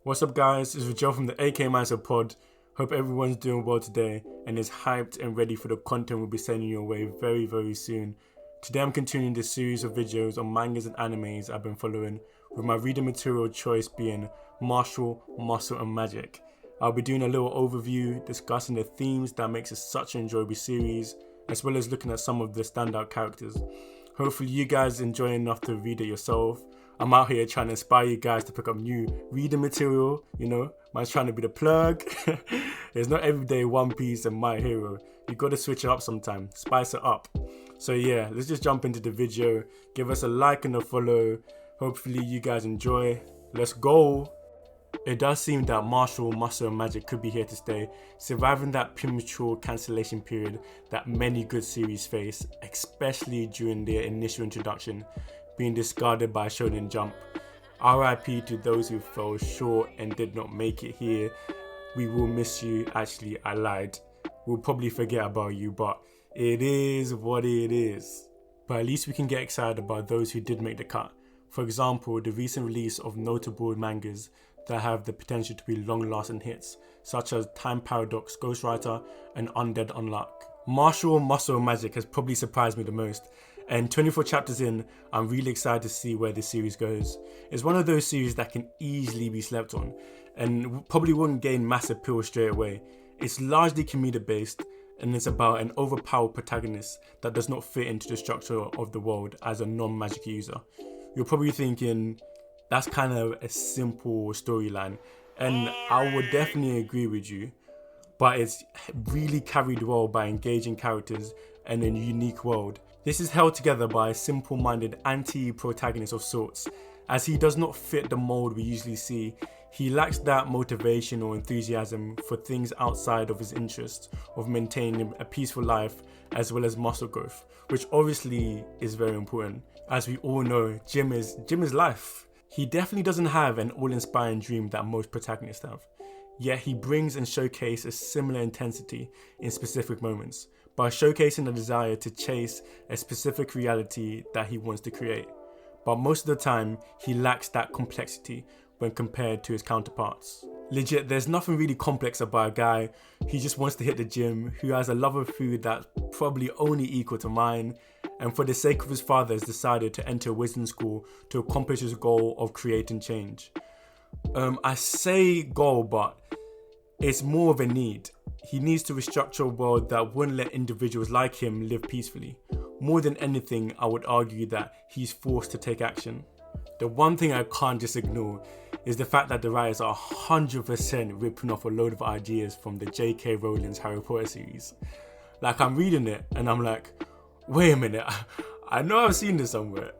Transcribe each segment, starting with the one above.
What's up guys, it's Joe from the AKURO pod. Hope everyone's doing well today and is hyped and ready for the content we'll be sending your way very soon. Today I'm continuing this series of videos on mangas and animes I've been following, with my reading material choice being Martial, Muscle and Magic. I'll be doing a little overview, discussing the themes that makes it such an enjoyable series, as well as looking at some of the standout characters. Hopefully you guys enjoy enough to read it yourself. I'm out here trying to inspire you guys to pick up new reading material, man's trying to be the plug. There's not everyday One Piece and My Hero. You gotta switch it up sometime, spice it up. So yeah, let's just jump into the video. Give us a like and a follow. Hopefully you guys enjoy. Let's go. It does seem that Martial, Muscle and Magic could be here to stay, surviving that premature cancellation period that many good series face, especially during their initial introduction, being discarded by Shonen Jump. RIP to those who fell short and did not make it here. We will miss you. Actually, I lied. We'll probably forget about you, but it is what it is. But at least we can get excited about those who did make the cut. For example, the recent release of notable mangas that have the potential to be long-lasting hits, such as Time Paradox Ghostwriter and Undead Unluck. Martial, Muscle and Magic has probably surprised me the most, and 24 chapters in, I'm really excited to see where this series goes. It's one of those series that can easily be slept on, and probably wouldn't gain mass appeal straight away. It's largely comedic based, and it's about an overpowered protagonist that does not fit into the structure of the world as a non-magic user. You're probably thinking, that's kind of a simple storyline, and I would definitely agree with you, but it's really carried well by engaging characters and a unique world. This is held together by a simple-minded anti-protagonist of sorts. As he does not fit the mold we usually see, he lacks that motivation or enthusiasm for things outside of his interest of maintaining a peaceful life as well as muscle growth, which obviously is very important. As we all know, gym is life. He definitely doesn't have an all-inspiring dream that most protagonists have, yet he brings and showcases a similar intensity in specific moments, by showcasing a desire to chase a specific reality that he wants to create. But most of the time, he lacks that complexity when compared to his counterparts. Legit, there's nothing really complex about a guy who just wants to hit the gym, who has a love of food that's probably only equal to mine, and for the sake of his father has decided to enter wisdom school to accomplish his goal of creating change. I say goal, but it's more of a need. He needs to restructure a world that wouldn't let individuals like him live peacefully. More than anything, I would argue that he's forced to take action. The one thing I can't just ignore is the fact that the writers are 100% ripping off a load of ideas from the J.K. Rowling's Harry Potter series. Like, I'm reading it and I'm like, wait a minute, I know I've seen this somewhere.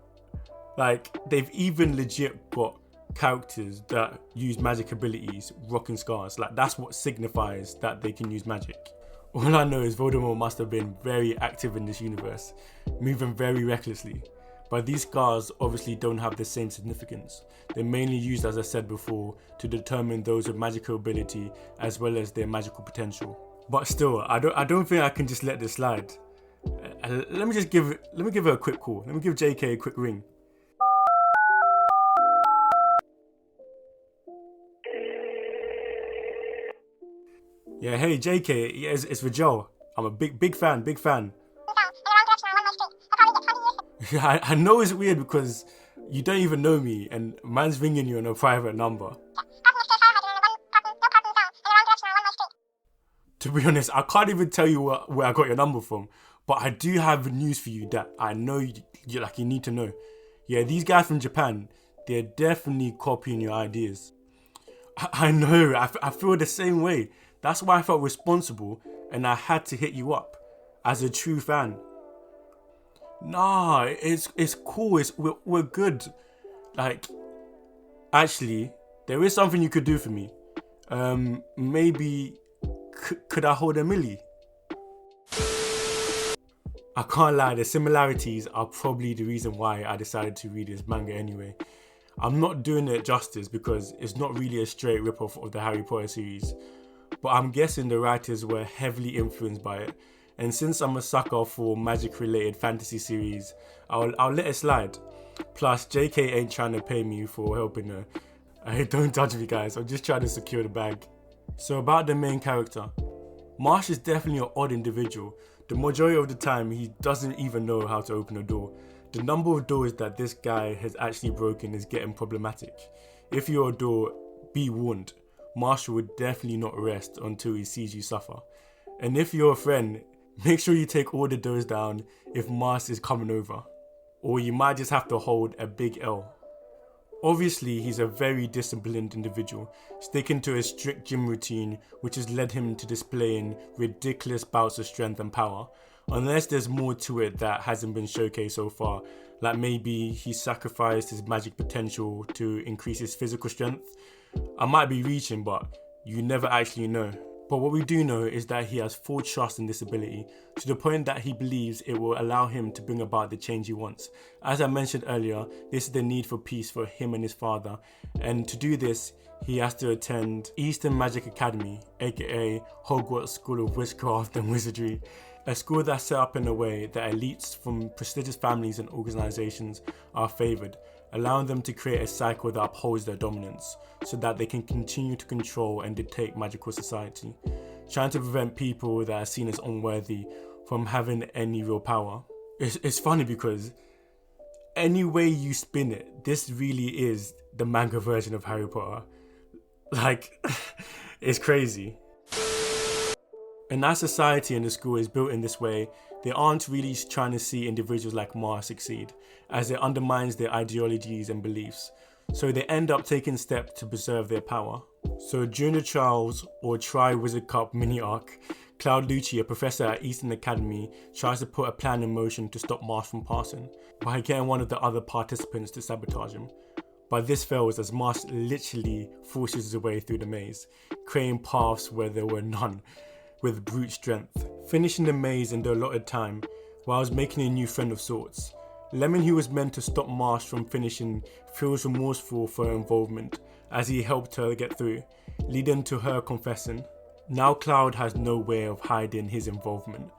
Like, they've even legit got characters that use magic abilities rocking scars. Like, that's what signifies that they can use magic. All I know is Voldemort must have been very active in this universe, moving very recklessly. But these scars obviously don't have the same significance. They're mainly used, as I said before, to determine those with magical ability as well as their magical potential. But still, I don't think I can just let this slide. Let me give her a quick call. Let me give JK a quick ring. Yeah, hey JK, yeah, it's for Joe. I'm a big fan. I know it's weird because you don't even know me and man's ringing you on a private number. To be honest, I can't even tell you where I got your number from, but I do have news for you that I know you need to know. Yeah, these guys from Japan, they're definitely copying your ideas. I know, I feel the same way. That's why I felt responsible and I had to hit you up as a true fan. Nah, it's cool. We're good. Like, actually, there is something you could do for me. Maybe could I hold a milli? I can't lie, the similarities are probably the reason why I decided to read this manga anyway. I'm not doing it justice because it's not really a straight rip-off of the Harry Potter series, but I'm guessing the writers were heavily influenced by it, and since I'm a sucker for magic-related fantasy series, I'll let it slide. Plus, JK ain't trying to pay me for helping her. Hey, don't judge me guys, I'm just trying to secure the bag. So about the main character, Marsh is definitely an odd individual. The majority of the time he doesn't even know how to open a door. The number of doors that this guy has actually broken is getting problematic. If you're a door, be warned, Marshall would definitely not rest until he sees you suffer. And if you're a friend, make sure you take all the doors down if Marsh is coming over, or you might just have to hold a big L. Obviously, he's a very disciplined individual, sticking to a strict gym routine which has led him to displaying ridiculous bouts of strength and power, unless there's more to it that hasn't been showcased so far, like maybe he sacrificed his magic potential to increase his physical strength. I might be reaching, but you never actually know. But what we do know is that he has full trust in this ability, to the point that he believes it will allow him to bring about the change he wants. As I mentioned earlier, this is the need for peace for him and his father, and to do this, he has to attend Eastern Magic Academy, aka Hogwarts School of Witchcraft and Wizardry, a school that's set up in a way that elites from prestigious families and organisations are favoured, allowing them to create a cycle that upholds their dominance, so that they can continue to control and dictate magical society, trying to prevent people that are seen as unworthy from having any real power. It's funny because any way you spin it, this really is the manga version of Harry Potter. Like, it's crazy. And as society and the school is built in this way, they aren't really trying to see individuals like Mars succeed, as it undermines their ideologies and beliefs. So they end up taking steps to preserve their power. So during the trials or Tri-Wizard Cup mini arc, Cloud Lucci, a professor at Eastern Academy, tries to put a plan in motion to stop Mars from passing, by getting one of the other participants to sabotage him. But this fails as Mars literally forces his way through the maze, creating paths where there were none, with brute strength, finishing the maze in the allotted time, whilst making a new friend of sorts. Lemon, who was meant to stop Marsh from finishing, feels remorseful for her involvement, as he helped her get through, leading to her confessing. Now Cloud has no way of hiding his involvement,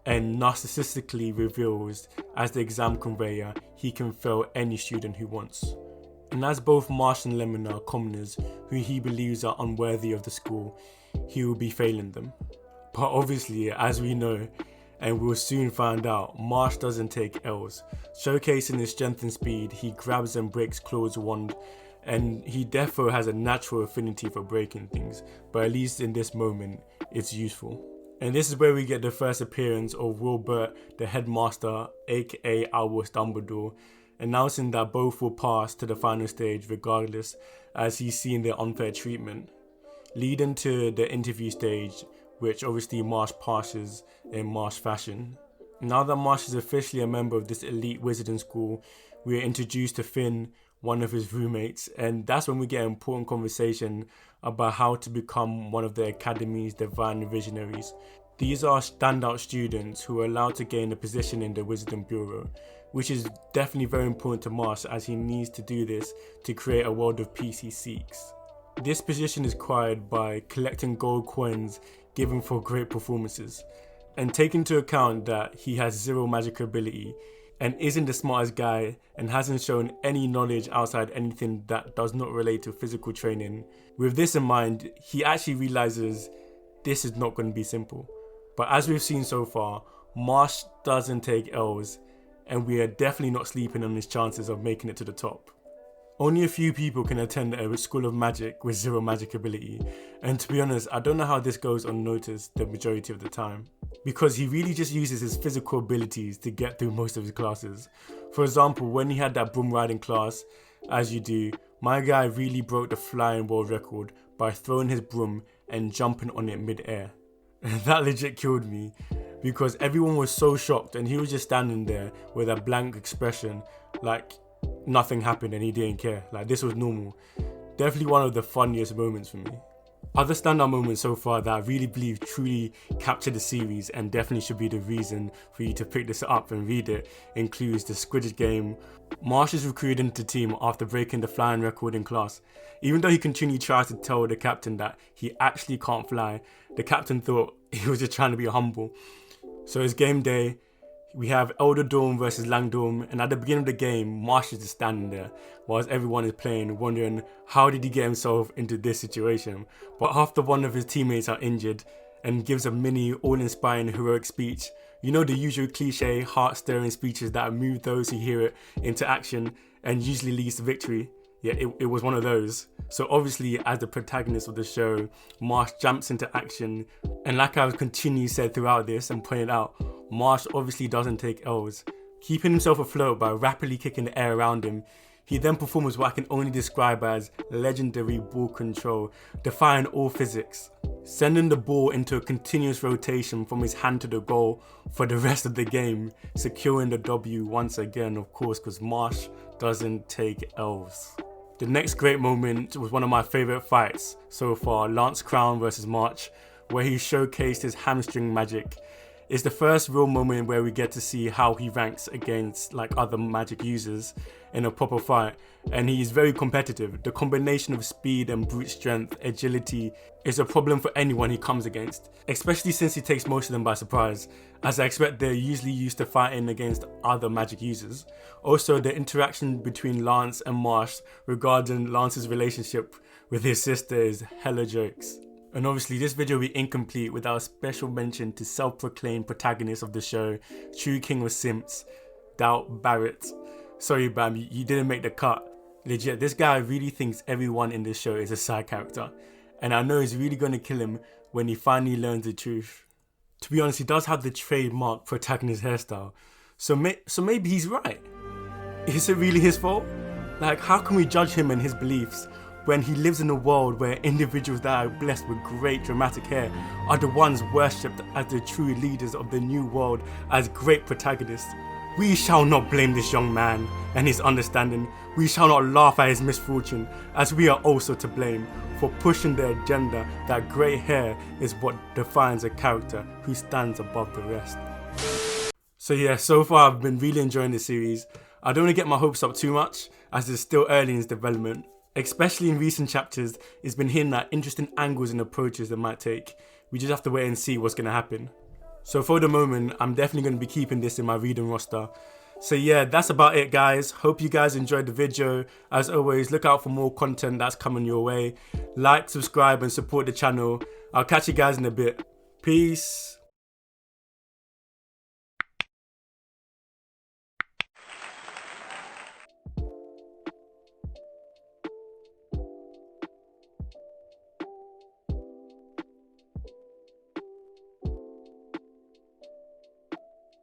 and narcissistically reveals, as the exam conveyor, he can fail any student who wants. And as both Marsh and Lemon are commoners who he believes are unworthy of the school, he will be failing them. But obviously, as we know, and we'll soon find out, Marsh doesn't take L's. Showcasing his strength and speed, he grabs and breaks Claude's wand, and he defo has a natural affinity for breaking things, but at least in this moment, it's useful. And this is where we get the first appearance of Wilbert, the headmaster, aka Albus Dumbledore, announcing that both will pass to the final stage regardless, as he's seen their unfair treatment, leading to the interview stage, which obviously Marsh passes in Marsh fashion. Now that Marsh is officially a member of this elite wizarding school, we are introduced to Finn, one of his roommates, and that's when we get an important conversation about how to become one of the Academy's divine visionaries. These are standout students who are allowed to gain a position in the Wizarding Bureau, which is definitely very important to Marsh, as he needs to do this to create a world of peace he seeks. This position is acquired by collecting gold coins given for great performances, and taking into account that he has zero magic ability and isn't the smartest guy and hasn't shown any knowledge outside anything that does not relate to physical training. With this in mind, he actually realizes this is not going to be simple. But as we've seen so far, Marsh doesn't take L's, and we are definitely not sleeping on his chances of making it to the top. Only a few people can attend a school of magic with zero magic ability, and to be honest, I don't know how this goes unnoticed the majority of the time, because he really just uses his physical abilities to get through most of his classes. For example, when he had that broom riding class, as you do, my guy really broke the flying world record by throwing his broom and jumping on it mid-air. That legit killed me, because everyone was so shocked and he was just standing there with a blank expression, like nothing happened and he didn't care, like this was normal. Definitely one of the funniest moments for me. Other standout moments so far that I really believe truly capture the series and definitely should be the reason for you to pick this up and read it includes the Squidward game. Marsh is recruited into the team after breaking the flying record in class. Even though he continually tries to tell the captain that he actually can't fly, the captain thought he was just trying to be humble. So it's game day, We have Elder Dawn versus Langdorm, and at the beginning of the game, Marsh is just standing there whilst everyone is playing, wondering how did he get himself into this situation. But after one of his teammates are injured and gives a mini all-inspiring heroic speech, you know, the usual cliche heart-stirring speeches that move those who hear it into action and usually leads to victory. Yeah, it was one of those. So obviously, as the protagonist of the show, Marsh jumps into action, and like I've continually said throughout this and pointed out, Marsh obviously doesn't take L's. Keeping himself afloat by rapidly kicking the air around him, he then performs what I can only describe as legendary ball control, defying all physics, sending the ball into a continuous rotation from his hand to the goal for the rest of the game, securing the W once again, of course, because Marsh doesn't take L's. The next great moment was one of my favourite fights so far, Lance Crown versus March, where he showcased his hamstring magic. It's the first real moment where we get to see how he ranks against like other magic users in a proper fight, and he is very competitive. The combination of speed and brute strength, agility is a problem for anyone he comes against, especially since he takes most of them by surprise, as I expect they're usually used to fighting against other magic users. Also, the interaction between Lance and Marsh regarding Lance's relationship with his sister is hella jokes. And obviously this video will be incomplete without a special mention to self-proclaimed protagonist of the show, true king of simps, Doubt Barrett. Sorry Bam, you didn't make the cut. Legit, this guy really thinks everyone in this show is a side character, and I know he's really gonna kill him when he finally learns the truth. To be honest, he does have the trademark protagonist hairstyle, so maybe he's right. Is it really his fault? Like, how can we judge him and his beliefs when he lives in a world where individuals that are blessed with great dramatic hair are the ones worshipped as the true leaders of the new world, as great protagonists? We shall not blame this young man and his understanding. We shall not laugh at his misfortune, as we are also to blame for pushing the agenda that grey hair is what defines a character who stands above the rest. So yeah, so far I've been really enjoying this series. I don't want to get my hopes up too much, as it's still early in its development. Especially in recent chapters, it's been hinting at interesting angles and approaches it might take. We just have to wait and see what's going to happen. So for the moment, I'm definitely going to be keeping this in my reading roster. So yeah, that's about it guys. Hope you guys enjoyed the video. As always, look out for more content that's coming your way. Like, subscribe and support the channel. I'll catch you guys in a bit. Peace.